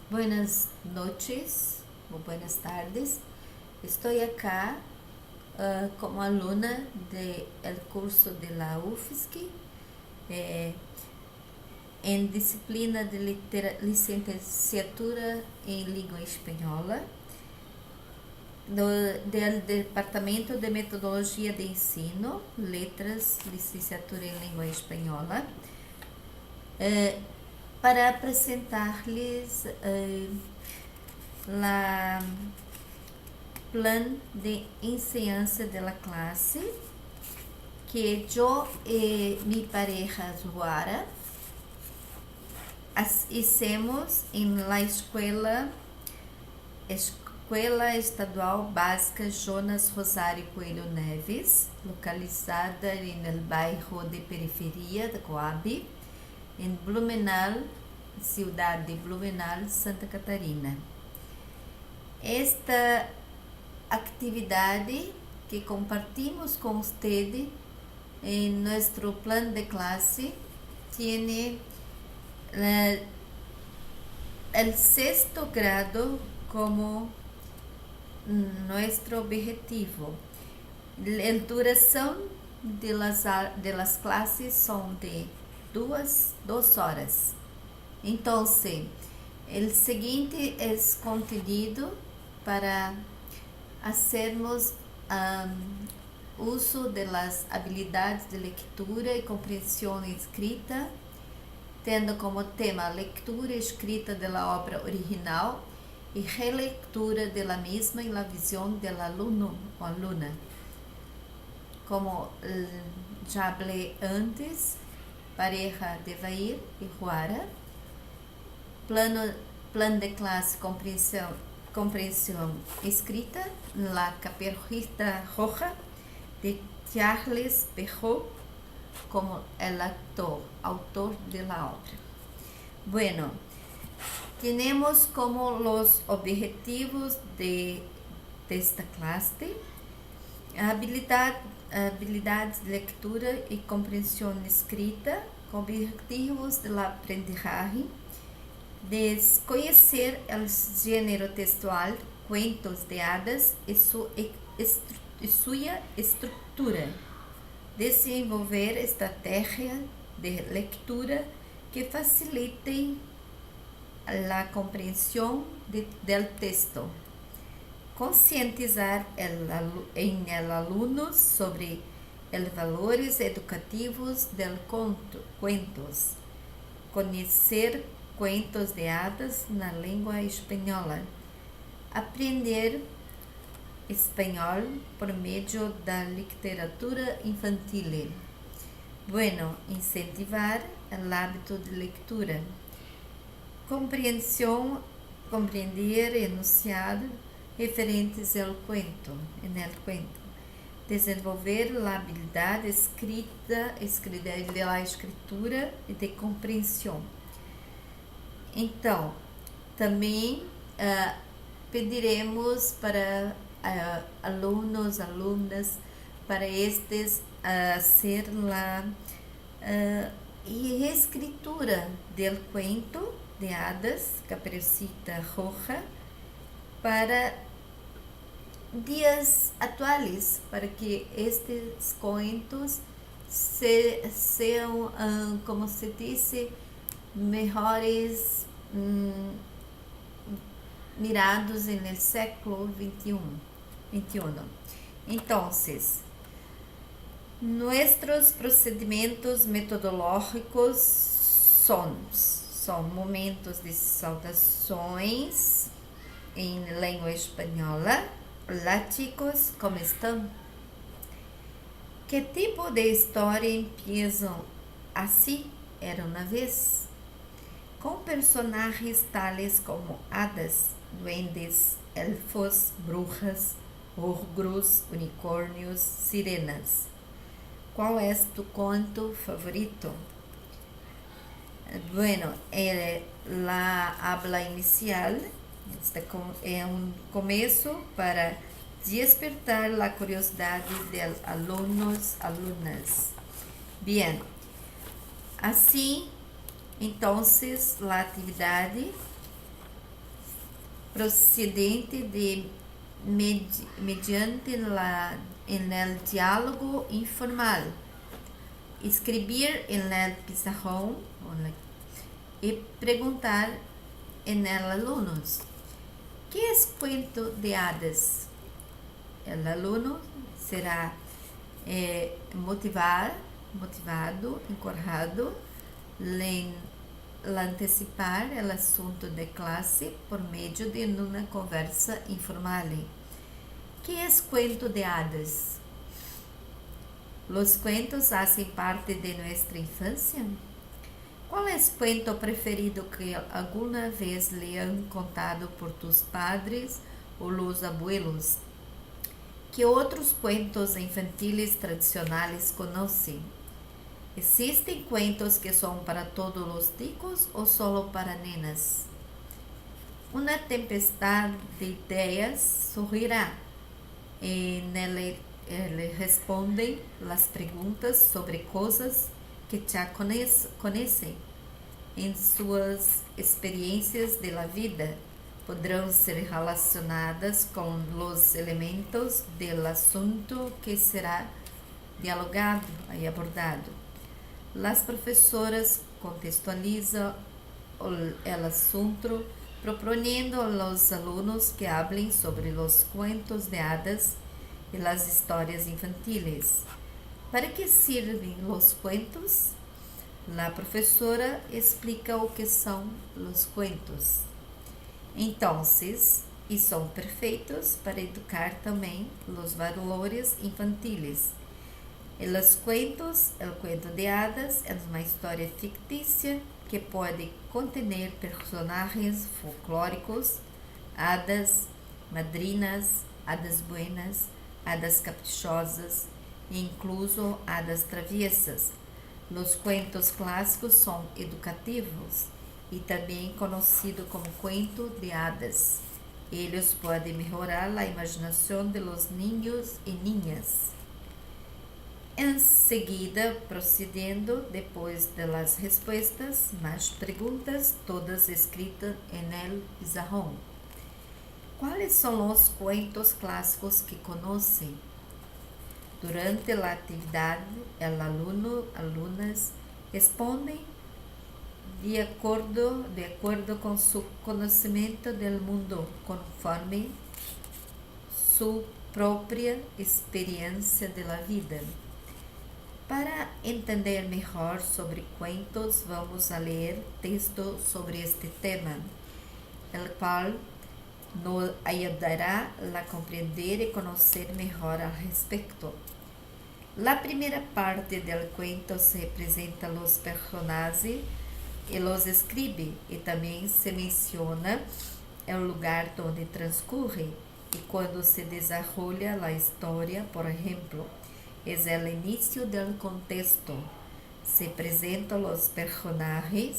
Buenas noches ou buenas tardes. Estou acá como aluna do curso de la UFSC em disciplina de licenciatura em língua espanhola do Departamento de Metodologia de Ensino, Letras, Licenciatura em Língua Espanhola, para apresentar-lhes la plan de enseñanza de la clase que yo e mi pareja Joara hicimos en la Escuela Estadual Básica Jonas Rosário Coelho Neves, localizada en el bairro de periferia de Coab, em Blumenau, cidade de Blumenau, Santa Catarina. Esta atividade que compartimos com você em nosso plano de classe tem o sexto grado como nosso objetivo. A duração de las classes são de 2 horas. Então, o seguinte é conteúdo para fazermos uso das habilidades de leitura e compreensão escrita, tendo como tema leitura e escrita da obra original e releitura da mesma e a visão do aluno ou aluna. Como já falei antes, pareja de Vair e Juara, plano de classe compreensão escrita, La Caperucita Roja, de Charles Perrault, como el autor de la obra. Bueno, tenemos como los objetivos de esta clase habilidades de leitura e compreensão escrita, com objetivos de aprendizagem, de conhecer o gênero textual, cuentos de hadas e sua estrutura, desenvolver estratégias de leitura que facilitem a compreensão do texto, conscientizar em el aluno sobre os valores educativos dos cuentos, conhecer cuentos de hadas na língua espanhola, aprender espanhol por meio da literatura infantil. Bueno, incentivar o hábito de leitura, compreender enunciado referentes ao cuento, desenvolver a habilidade escrita da escritura e de compreensão. Então, também pediremos para alunos, alunas, para estes ser a reescritura do cuento de hadas, Caperucita Roja, para dias atuais, para que estes cuentos sejam, como se disse, melhores mirados no século XXI. Então, nossos procedimentos metodológicos são momentos de saudações em língua espanhola. Olá, chicos, como estão? Que tipo de história empiezam assim? Era uma vez? Com personagens tales como hadas, duendes, elfos, brujas, ogros, unicórnios, sirenas. Qual é tu conto favorito? Bueno, la habla inicial é começo para despertar a curiosidade dos alunos, alunas. Bien, assim, então, a atividade procedente de mediante en el diálogo informal. Escribir en el pizarrón y preguntar en el alumno: ¿qué es cuento de hadas? El alumno será motivado, encorajado a antecipar o assunto de classe por meio de uma conversa informal. ¿Qué es cuento de hadas? ¿Los cuentos hacen parte de nuestra infancia? ¿Cuál es el cuento preferido que alguna vez le han contado por tus padres o los abuelos? ¿Qué otros cuentos infantiles tradicionales conocen? ¿Existen cuentos que son para todos los ticos o solo para nenas? Una tempestad de ideas surgirá. En él responden las preguntas sobre cosas que ya conocen. En sus experiencias de la vida podrán ser relacionadas con los elementos del asunto que será dialogado y abordado. Las profesoras contextualizan el asunto proponiendo a los alumnos que hablen sobre los cuentos de hadas y las historias infantiles. ¿Para qué sirven los cuentos? La profesora explica o que son los cuentos. Entonces, y son perfeitos para educar también los valores infantiles. En los cuentos, el cuento de hadas es una historia ficticia que puede contener personajes folclóricos, hadas, madrinas, hadas buenas, hadas caprichosas e incluso hadas traviesas. Los cuentos clássicos son educativos e também conhecido como cuento de hadas. Eles podem melhorar a imaginação de los niños e niñas. En seguida, procediendo, depois de las respuestas, más preguntas, todas escritas en el pizarrón. ¿Cuáles son los cuentos clásicos que conocen? Durante la actividad, el alumno, alumnas responden de acuerdo con su conocimiento del mundo, conforme su propia experiencia de la vida. Para entender melhor sobre cuentos, vamos a leer texto sobre este tema, el cual nos ayudará a compreender y conocer mejor al respecto. La primera parte del cuento se presenta los personajes y los escribe, y también se menciona el lugar donde transcurre y cuando se desarrolla la historia, por ejemplo. Es el inicio del contexto. Se presentan los personajes,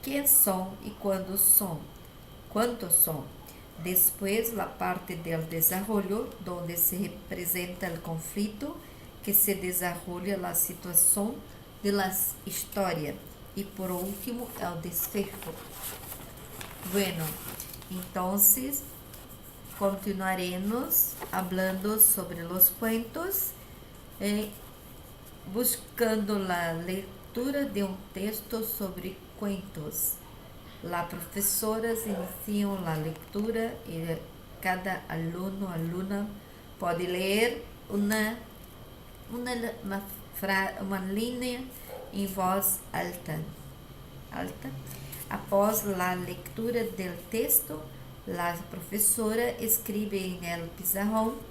quiénes son y cuántos son. Después la parte del desarrollo, donde se presenta el conflicto que se desarrolla la situación de la historia. Y por último, el desfecho. Bueno, entonces continuaremos hablando sobre los cuentos. Buscando la lectura de un texto sobre cuentos. La profesora inicia la lectura y cada alumno, alumna puede leer una línea en voz alta. Após la lectura del texto, la profesora escribe en el pizarrón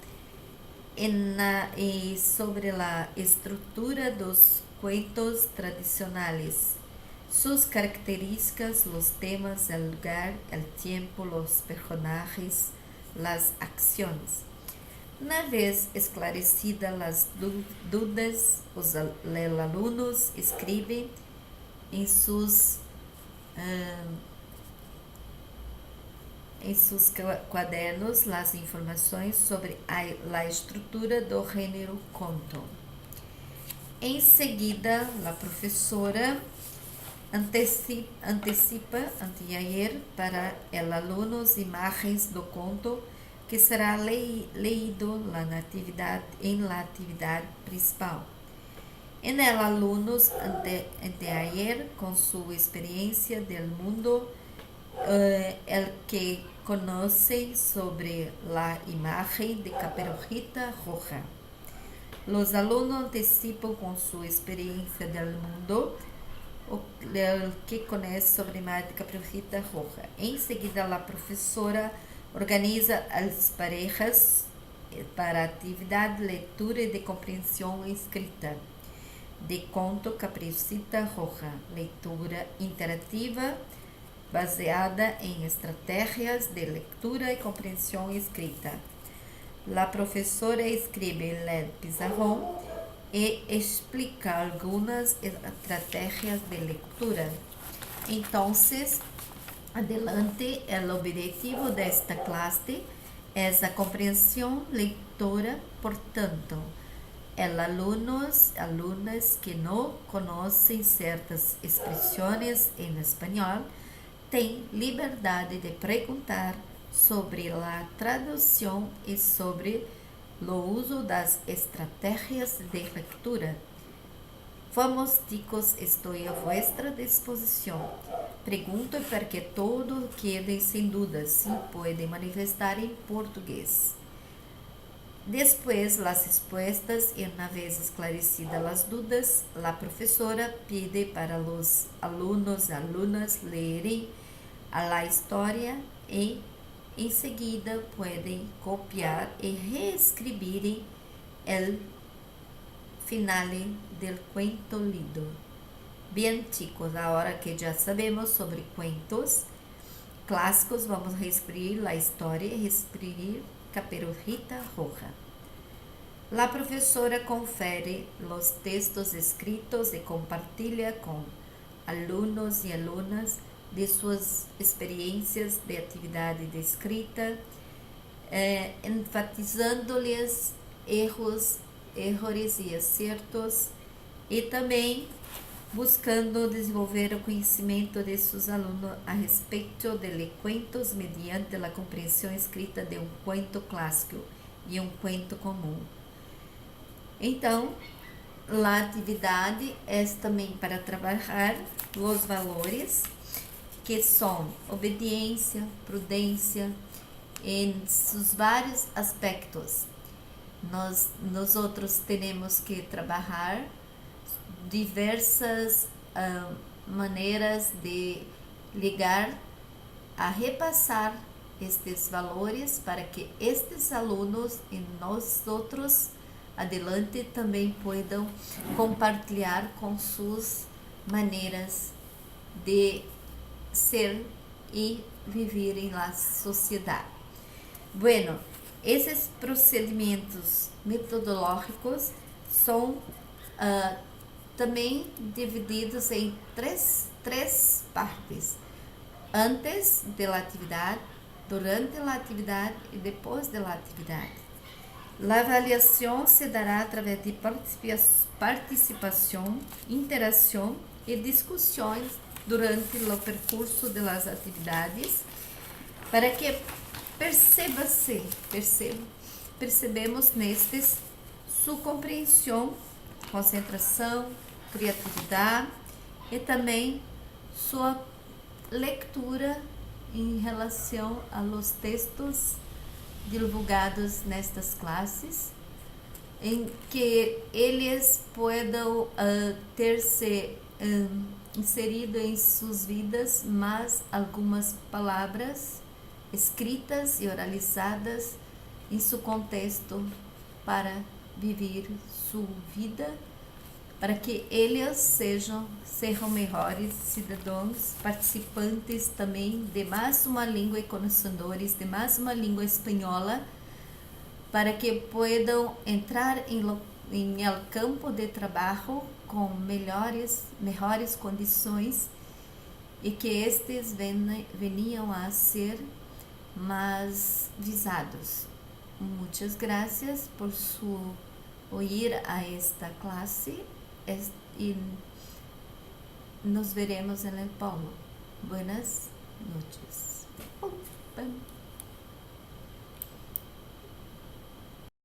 sobre la estructura de los cuentos tradicionales, sus características, los temas, el lugar, el tiempo, los personajes, las acciones. Una vez esclarecidas las dudas, los alumnos escriben en sus cadernos las informações sobre a estrutura do gênero conto. Em seguida, a professora Antecipa anteayer para el alunos imágenes do conto que será leído en la actividad principal. En el alunos anteayer, con su experiencia del mundo, el que conoce sobre la imagen de Caperucita Roja. Los alumnos anticipan con su experiencia del mundo el que conoce sobre la imagen de Caperucita Roja. En seguida, la profesora organiza as parejas para a atividade de leitura e de compreensão escrita de conto Caperucita Roja, leitura interativa baseada em estratégias de leitura e compreensão escrita. A professora escreve en el pizarrón e explica algumas estratégias de leitura. Então, adelante, o objetivo desta classe é a compreensão leitora, portanto, alunas que não conhecem certas expressões em espanhol têm liberdade de perguntar sobre a tradução e sobre o uso das estratégias de leitura. Vamos, chicos, estou a vuestra disposição. Pergunto para que todo quede sem dúvidas, se pode manifestar em português. Depois das respostas e uma vez esclarecidas as dúvidas, a professora pede para os alunos e alunas lerem a história e em seguida podem copiar e reescrever o finale del cuento lido. Bien, chicos, agora que já sabemos sobre cuentos clássicos, vamos reescrever a história e reescrever Caperucita Roja. A professora confere os textos escritos e compartilha com alunos e alunas de suas experiências de atividade de escrita, enfatizando-lhes erros e acertos e também buscando desenvolver o conhecimento de seus alunos a respeito de cuentos mediante a compreensão escrita de cuento clássico e cuento comum. Então, a atividade é também para trabalhar os valores que são obediência, prudência, em seus vários aspectos. Nós outros temos que trabalhar diversas maneiras de ligar, a repassar estes valores para que estes alunos e nós outros adelante também possam compartilhar com suas maneiras de ser e viver em la sociedade. Bueno, esses procedimentos metodológicos são também divididos em três partes: antes da atividade, durante a atividade e depois da atividade. A avaliação se dará através de participação, interação e discussões durante o percurso das atividades, para que percebemos nestes sua compreensão, concentração, criatividade e também sua leitura em relação aos textos divulgados nestas classes, em que eles possam ter-se inserido em suas vidas mais algumas palavras escritas e oralizadas em seu contexto para viver sua vida, para que eles sejam melhores cidadãos, participantes também de mais uma língua e conhecedores de mais uma língua espanhola, para que possam entrar em el campo de trabalho com melhores condições e que estes venham a ser mais visados. Muitas graças por ouvir a esta classe e nos veremos en el polo. Buenas noches.